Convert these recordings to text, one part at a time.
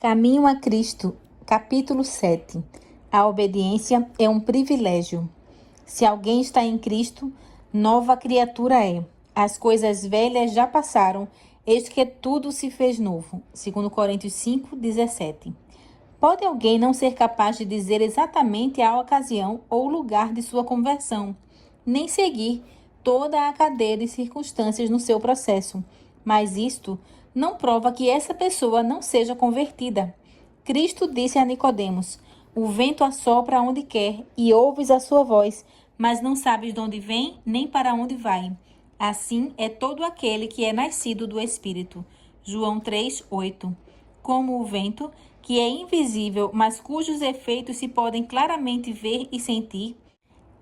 Caminho a Cristo, capítulo 7. A obediência é um privilégio. Se alguém está em Cristo, nova criatura é. As coisas velhas já passaram, eis que tudo se fez novo. 2 Coríntios 5:17. Pode alguém não ser capaz de dizer exatamente a ocasião ou lugar de sua conversão, nem seguir toda a cadeia de circunstâncias no seu processo, mas isto não prova que essa pessoa não seja convertida. Cristo disse a Nicodemos: o vento assopra onde quer e ouves a sua voz, mas não sabes de onde vem nem para onde vai. Assim é todo aquele que é nascido do Espírito. João 3:8. Como o vento, que é invisível, mas cujos efeitos se podem claramente ver e sentir,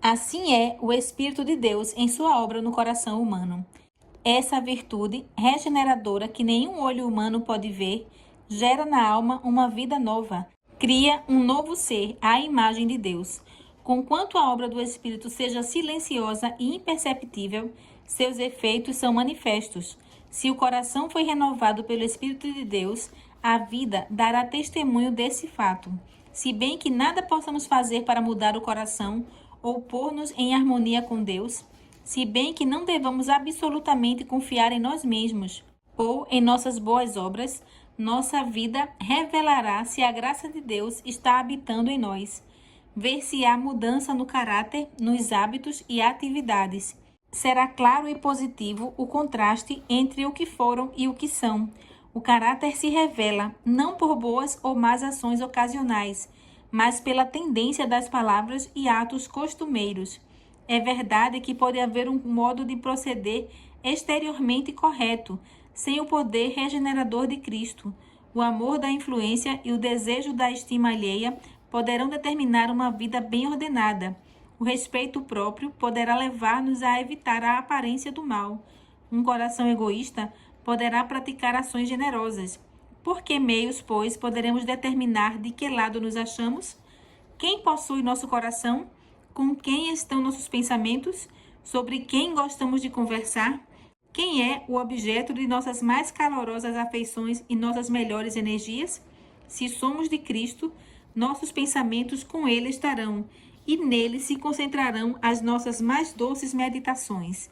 assim é o Espírito de Deus em sua obra no coração humano. Essa virtude regeneradora que nenhum olho humano pode ver, gera na alma uma vida nova, cria um novo ser à imagem de Deus. Conquanto a obra do Espírito seja silenciosa e imperceptível, seus efeitos são manifestos. Se o coração foi renovado pelo Espírito de Deus, a vida dará testemunho desse fato. Se bem que nada possamos fazer para mudar o coração ou pôr-nos em harmonia com Deus, se bem que não devamos absolutamente confiar em nós mesmos ou em nossas boas obras, nossa vida revelará se a graça de Deus está habitando em nós. Ver se há mudança no caráter, nos hábitos e atividades. Será claro e positivo o contraste entre o que foram e o que são. O caráter se revela não por boas ou más ações ocasionais, mas pela tendência das palavras e atos costumeiros. É verdade que pode haver um modo de proceder exteriormente correto, sem o poder regenerador de Cristo. O amor da influência e o desejo da estima alheia poderão determinar uma vida bem ordenada. O respeito próprio poderá levar-nos a evitar a aparência do mal. Um coração egoísta poderá praticar ações generosas. Por que meios, pois, poderemos determinar de que lado nos achamos? Quem possui nosso coração? Com quem estão nossos pensamentos? Sobre quem gostamos de conversar? Quem é o objeto de nossas mais calorosas afeições e nossas melhores energias? Se somos de Cristo, nossos pensamentos com Ele estarão, e nele se concentrarão as nossas mais doces meditações.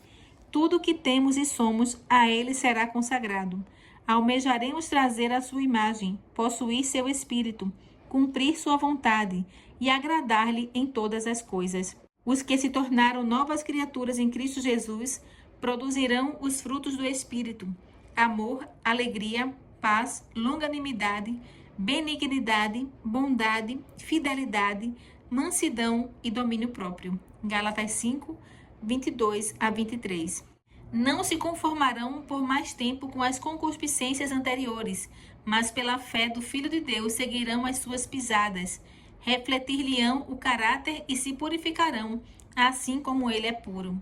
Tudo o que temos e somos, a Ele será consagrado. Almejaremos trazer a sua imagem, possuir seu espírito, cumprir sua vontade e agradar-lhe em todas as coisas. Os que se tornaram novas criaturas em Cristo Jesus produzirão os frutos do Espírito: amor, alegria, paz, longanimidade, benignidade, bondade, fidelidade, mansidão e domínio próprio. Gálatas 5, 22 a 23. Não se conformarão por mais tempo com as concupiscências anteriores, mas pela fé do Filho de Deus seguirão as suas pisadas. Refletir-lhe-ão o caráter e se purificarão, assim como ele é puro.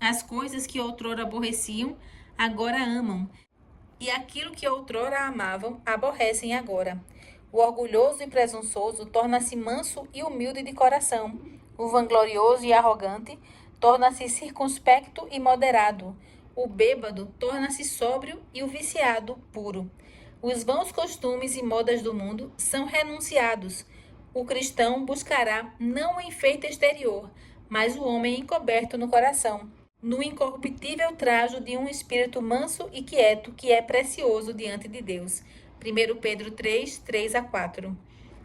As coisas que outrora aborreciam, agora amam, e aquilo que outrora amavam, aborrecem agora. O orgulhoso e presunçoso torna-se manso e humilde de coração. O vanglorioso e arrogante torna-se circunspecto e moderado. O bêbado torna-se sóbrio e o viciado puro. Os vãos costumes e modas do mundo são renunciados. O cristão buscará não o enfeite exterior, mas o homem encoberto no coração, no incorruptível trajo de um espírito manso e quieto, que é precioso diante de Deus. 1 Pedro 3, 3 a 4.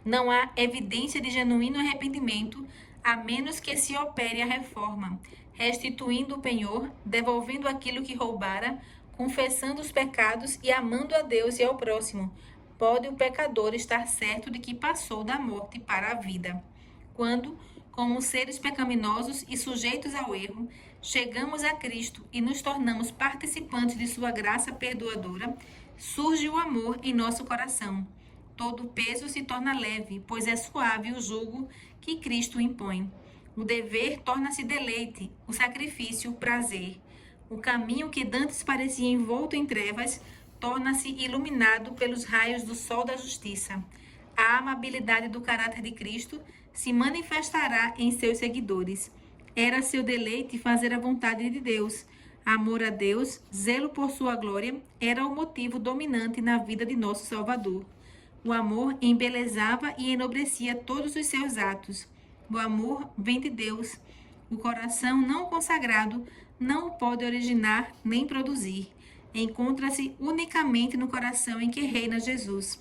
Não há evidência de genuíno arrependimento, a menos que se opere a reforma, restituindo o penhor, devolvendo aquilo que roubara, confessando os pecados e amando a Deus e ao próximo. Pode o pecador estar certo de que passou da morte para a vida. Quando, como seres pecaminosos e sujeitos ao erro, chegamos a Cristo e nos tornamos participantes de sua graça perdoadora, surge o amor em nosso coração. Todo o peso se torna leve, pois é suave o jugo que Cristo impõe. O dever torna-se deleite, o sacrifício prazer. O caminho que dantes parecia envolto em trevas torna-se iluminado pelos raios do sol da justiça. A amabilidade do caráter de Cristo se manifestará em seus seguidores. Era seu deleite fazer a vontade de Deus. Amor a Deus, zelo por sua glória, era o motivo dominante na vida de nosso Salvador. O amor embelezava e enobrecia todos os seus atos. O amor vem de Deus. O coração não consagrado não o pode originar nem produzir. Encontra-se unicamente no coração em que reina Jesus.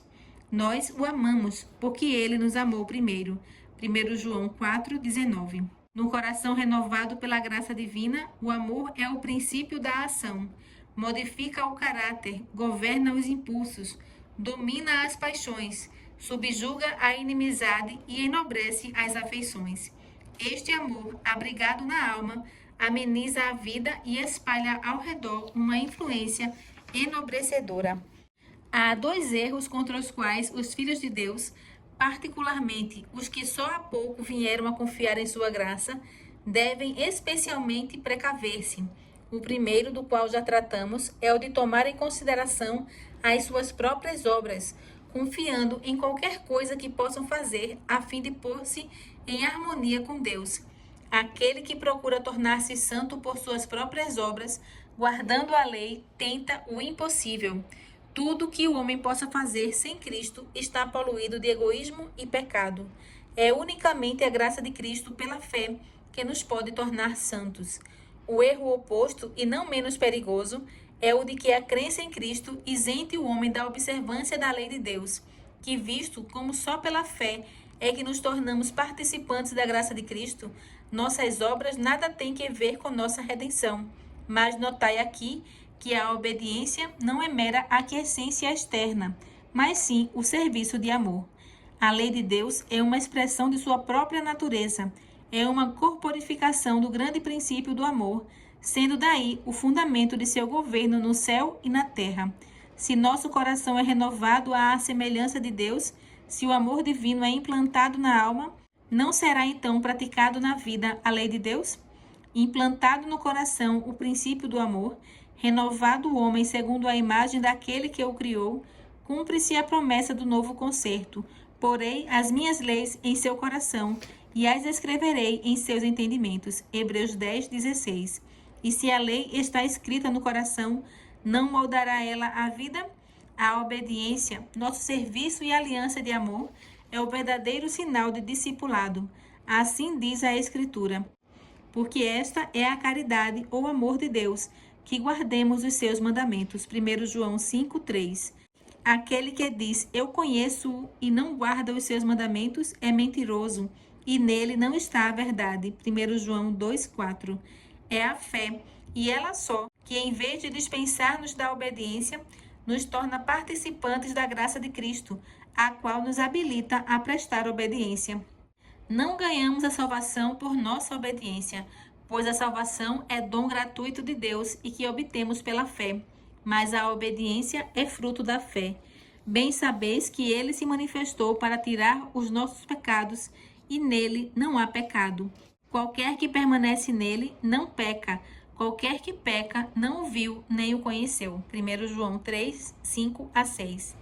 Nós o amamos, porque ele nos amou primeiro. 1 João 4,19. No coração renovado pela graça divina, o amor é o princípio da ação. Modifica o caráter, governa os impulsos, domina as paixões, subjuga a inimizade e enobrece as afeições. Este amor, abrigado na alma, ameniza a vida e espalha ao redor uma influência enobrecedora. Há dois erros contra os quais os filhos de Deus, particularmente os que só há pouco vieram a confiar em sua graça, devem especialmente precaver-se. O primeiro, do qual já tratamos, é o de tomar em consideração as suas próprias obras, confiando em qualquer coisa que possam fazer a fim de pôr-se em harmonia com Deus. Aquele que procura tornar-se santo por suas próprias obras, guardando a lei, tenta o impossível. Tudo que o homem possa fazer sem Cristo está poluído de egoísmo e pecado. É unicamente a graça de Cristo pela fé que nos pode tornar santos. O erro oposto, e não menos perigoso, é o de que a crença em Cristo isente o homem da observância da lei de Deus, que, visto como só pela fé é que nos tornamos participantes da graça de Cristo, nossas obras nada têm que ver com nossa redenção. Mas notai aqui que a obediência não é mera aquiescência externa, mas sim o serviço de amor. A lei de Deus é uma expressão de sua própria natureza, é uma corporificação do grande princípio do amor, sendo daí o fundamento de seu governo no céu e na terra. Se nosso coração é renovado à semelhança de Deus, se o amor divino é implantado na alma, não será então praticado na vida a lei de Deus? Implantado no coração o princípio do amor, renovado o homem segundo a imagem daquele que o criou, cumpre-se a promessa do novo concerto. Porei as minhas leis em seu coração e as escreverei em seus entendimentos. Hebreus 10:16. E se a lei está escrita no coração, não moldará ela a vida? A obediência, nosso serviço e aliança de amor, é o verdadeiro sinal de discipulado. Assim diz a Escritura. Porque esta é a caridade ou amor de Deus, que guardemos os seus mandamentos. 1 João 5:3. Aquele que diz, eu conheço-o e não guarda os seus mandamentos, é mentiroso, e nele não está a verdade. 1 João 2:4. É a fé, e ela só, que em vez de dispensar-nos da obediência, nos torna participantes da graça de Cristo, a qual nos habilita a prestar obediência. Não ganhamos a salvação por nossa obediência, pois a salvação é dom gratuito de Deus e que obtemos pela fé, mas a obediência é fruto da fé. Bem sabeis que ele se manifestou para tirar os nossos pecados, e nele não há pecado. Qualquer que permanece nele não peca. Qualquer que peca não o viu nem o conheceu. 1 João 3:5-6.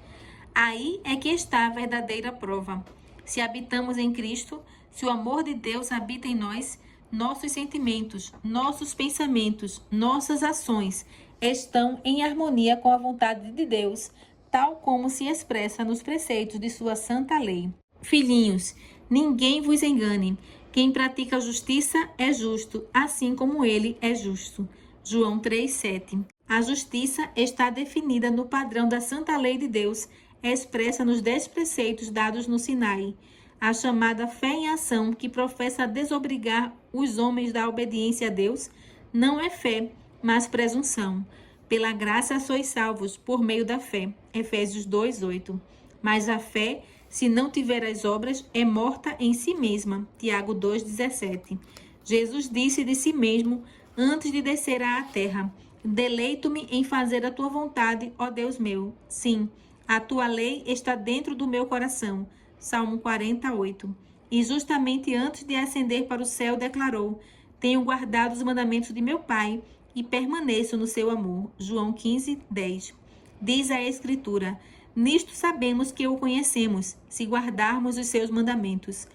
Aí é que está a verdadeira prova. Se habitamos em Cristo, se o amor de Deus habita em nós, nossos sentimentos, nossos pensamentos, nossas ações estão em harmonia com a vontade de Deus, tal como se expressa nos preceitos de sua santa lei. Filhinhos, ninguém vos engane. Quem pratica a justiça é justo, assim como ele é justo. João 3:7. A justiça está definida no padrão da santa lei de Deus, expressa nos 10 preceitos dados no Sinai. A chamada fé em ação, que professa desobrigar os homens da obediência a Deus, não é fé, mas presunção. Pela graça sois salvos, por meio da fé. Efésios 2:8. Mas a fé, se não tiver as obras, é morta em si mesma. Tiago 2:17. Jesus disse de si mesmo, antes de descer à terra, deleito-me em fazer a tua vontade, ó Deus meu. Sim, a tua lei está dentro do meu coração. Salmo 48. E justamente antes de ascender para o céu declarou, tenho guardado os mandamentos de meu Pai e permaneço no seu amor. João 15:10. Diz a Escritura, nisto sabemos que o conhecemos, se guardarmos os seus mandamentos.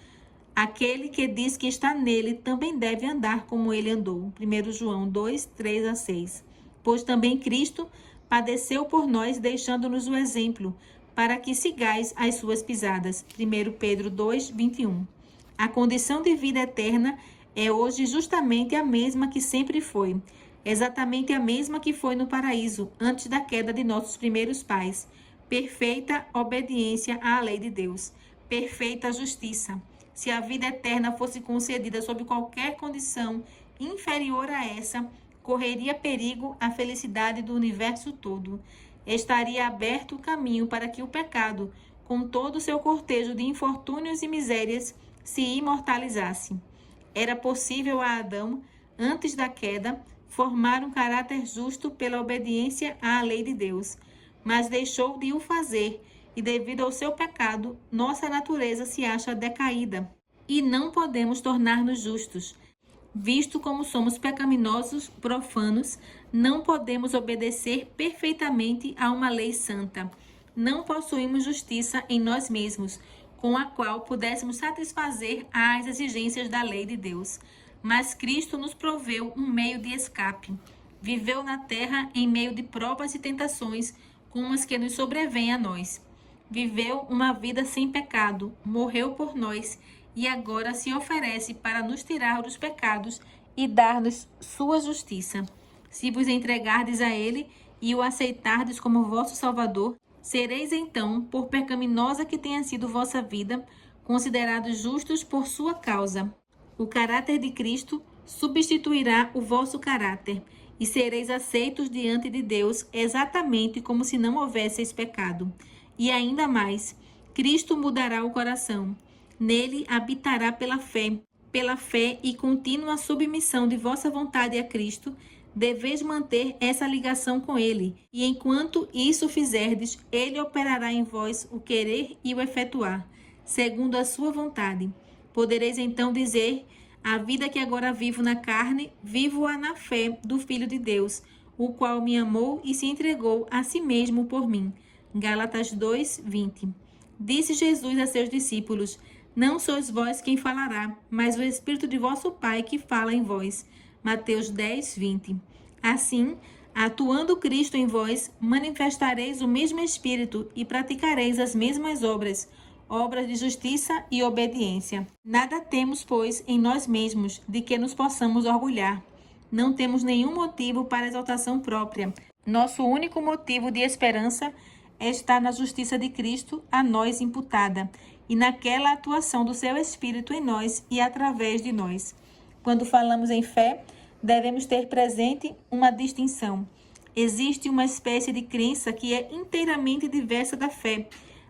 Aquele que diz que está nele também deve andar como ele andou. 1 João 2:3-6. Pois também Cristo padeceu por nós, deixando-nos o exemplo, para que sigais as suas pisadas. 1 Pedro 2, 21. A condição de vida eterna é hoje justamente a mesma que sempre foi, exatamente a mesma que foi no paraíso, antes da queda de nossos primeiros pais. Perfeita obediência à lei de Deus, perfeita justiça. Se a vida eterna fosse concedida sob qualquer condição inferior a essa, correria perigo a felicidade do universo todo. Estaria aberto o caminho para que o pecado, com todo o seu cortejo de infortúnios e misérias, se imortalizasse. Era possível a Adão, antes da queda, formar um caráter justo pela obediência à lei de Deus, mas deixou de o fazer, e devido ao seu pecado, nossa natureza se acha decaída, e não podemos tornar-nos justos. Visto como somos pecaminosos, profanos, não podemos obedecer perfeitamente a uma lei santa. Não possuímos justiça em nós mesmos, com a qual pudéssemos satisfazer as exigências da lei de Deus. Mas Cristo nos proveu um meio de escape. Viveu na terra em meio de provas e tentações, como as que nos sobrevêm a nós. Viveu uma vida sem pecado, morreu por nós, e agora se oferece para nos tirar dos pecados e dar-nos sua justiça. Se vos entregardes a ele e o aceitardes como vosso Salvador, sereis então, por pecaminosa que tenha sido vossa vida, considerados justos por sua causa. O caráter de Cristo substituirá o vosso caráter, e sereis aceitos diante de Deus exatamente como se não houvesseis pecado. E ainda mais, Cristo mudará o coração. Nele habitará pela fé e contínua submissão de vossa vontade a Cristo, deveis manter essa ligação com ele, e enquanto isso fizerdes, ele operará em vós o querer e o efetuar, segundo a sua vontade. Podereis então dizer: a vida que agora vivo na carne, vivo-a na fé do Filho de Deus, o qual me amou e se entregou a si mesmo por mim. Gálatas 2, 20. Disse Jesus a seus discípulos: não sois vós quem falará, mas o Espírito de vosso Pai que fala em vós. Mateus 10, 20. Assim, atuando Cristo em vós, manifestareis o mesmo Espírito e praticareis as mesmas obras de justiça e obediência. Nada temos, pois, em nós mesmos de que nos possamos orgulhar. Não temos nenhum motivo para exaltação própria. Nosso único motivo de esperança está na justiça de Cristo a nós imputada, e naquela atuação do seu Espírito em nós e através de nós. Quando falamos em fé, devemos ter presente uma distinção. Existe uma espécie de crença que é inteiramente diversa da fé.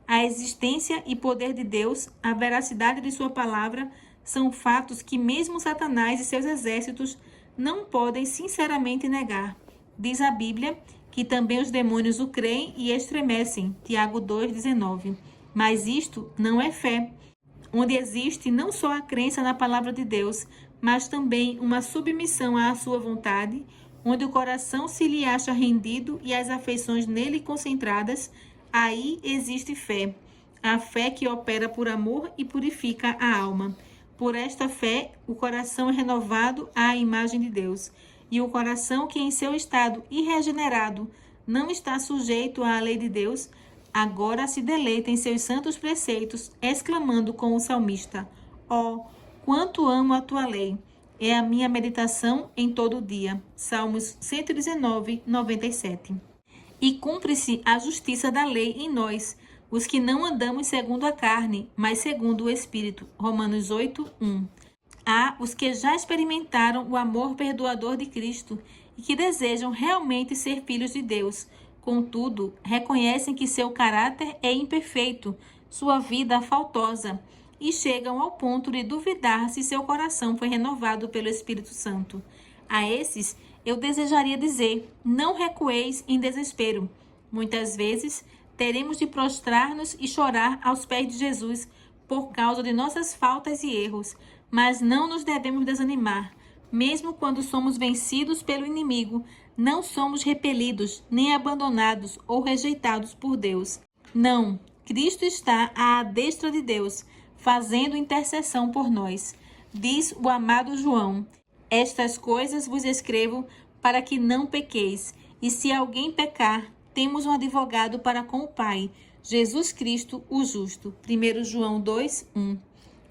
A existência e poder de Deus, a veracidade de sua palavra, são fatos que mesmo Satanás e seus exércitos não podem sinceramente negar. Diz a Bíblia que também os demônios o creem e estremecem. Tiago 2,19. Mas isto não é fé, onde existe não só a crença na palavra de Deus, mas também uma submissão à sua vontade, onde o coração se lhe acha rendido e as afeições nele concentradas, aí existe fé. A fé que opera por amor e purifica a alma. Por esta fé, o coração é renovado à imagem de Deus, e o coração que em seu estado irregenerado não está sujeito à lei de Deus, agora se deleita em seus santos preceitos, exclamando com o salmista: ó, quanto amo a tua lei! É a minha meditação em todo o dia. Salmos 119, 97. E cumpre-se a justiça da lei em nós, os que não andamos segundo a carne, mas segundo o Espírito. Romanos 8, 1. Há os que já experimentaram o amor perdoador de Cristo e que desejam realmente ser filhos de Deus. Contudo, reconhecem que seu caráter é imperfeito, sua vida faltosa, e chegam ao ponto de duvidar se seu coração foi renovado pelo Espírito Santo. A esses, eu desejaria dizer: não recueis em desespero. Muitas vezes, teremos de prostrar-nos e chorar aos pés de Jesus por causa de nossas faltas e erros, mas não nos devemos desanimar. Mesmo quando somos vencidos pelo inimigo, não somos repelidos, nem abandonados ou rejeitados por Deus. Não, Cristo está à destra de Deus, fazendo intercessão por nós. Diz o amado João: estas coisas vos escrevo para que não pequeis. E se alguém pecar, temos um advogado para com o Pai, Jesus Cristo, o justo. 1 João 2:1.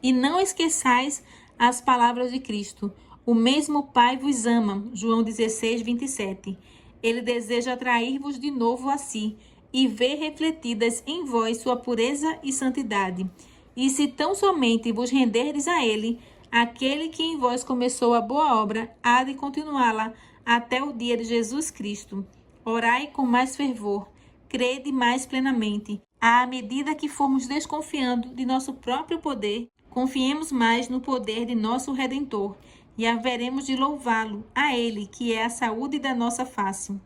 E não esqueçais as palavras de Cristo. O mesmo Pai vos ama. João 16:27. Ele deseja atrair-vos de novo a si e ver refletidas em vós sua pureza e santidade. E se tão somente vos renderdes a ele, aquele que em vós começou a boa obra há de continuá-la até o dia de Jesus Cristo. Orai com mais fervor, crede mais plenamente. À medida que formos desconfiando de nosso próprio poder, confiemos mais no poder de nosso Redentor e haveremos de louvá-lo, a Ele, que é a saúde da nossa face.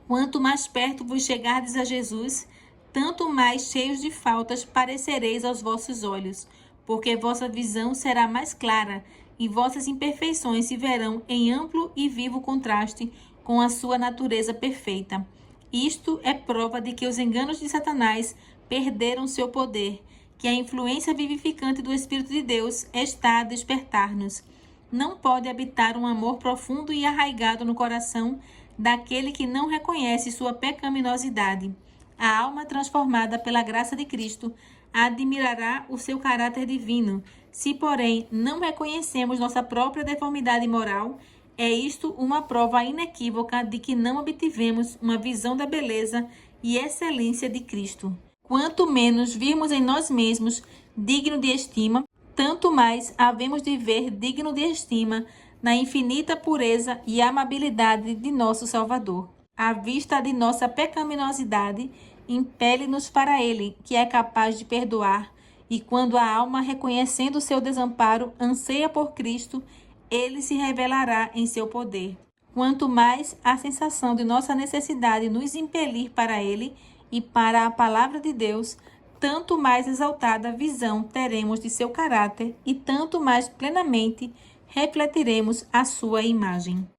Quanto mais perto vos chegardes a Jesus, tanto mais cheios de faltas parecereis aos vossos olhos, porque vossa visão será mais clara e vossas imperfeições se verão em amplo e vivo contraste com a sua natureza perfeita. Isto é prova de que os enganos de Satanás perderam seu poder, que a influência vivificante do Espírito de Deus está a despertar-nos. Não pode habitar um amor profundo e arraigado no coração daquele que não reconhece sua pecaminosidade. A alma transformada pela graça de Cristo admirará o seu caráter divino. Se, porém, não reconhecemos nossa própria deformidade moral, é isto uma prova inequívoca de que não obtivemos uma visão da beleza e excelência de Cristo. Quanto menos virmos em nós mesmos digno de estima, tanto mais havemos de ver digno de estima na infinita pureza e amabilidade de nosso Salvador. A vista de nossa pecaminosidade impele-nos para Ele, que é capaz de perdoar, e quando a alma, reconhecendo seu desamparo, anseia por Cristo, Ele se revelará em seu poder. Quanto mais a sensação de nossa necessidade nos impelir para Ele e para a palavra de Deus, tanto mais exaltada visão teremos de seu caráter e tanto mais plenamente refletiremos a sua imagem.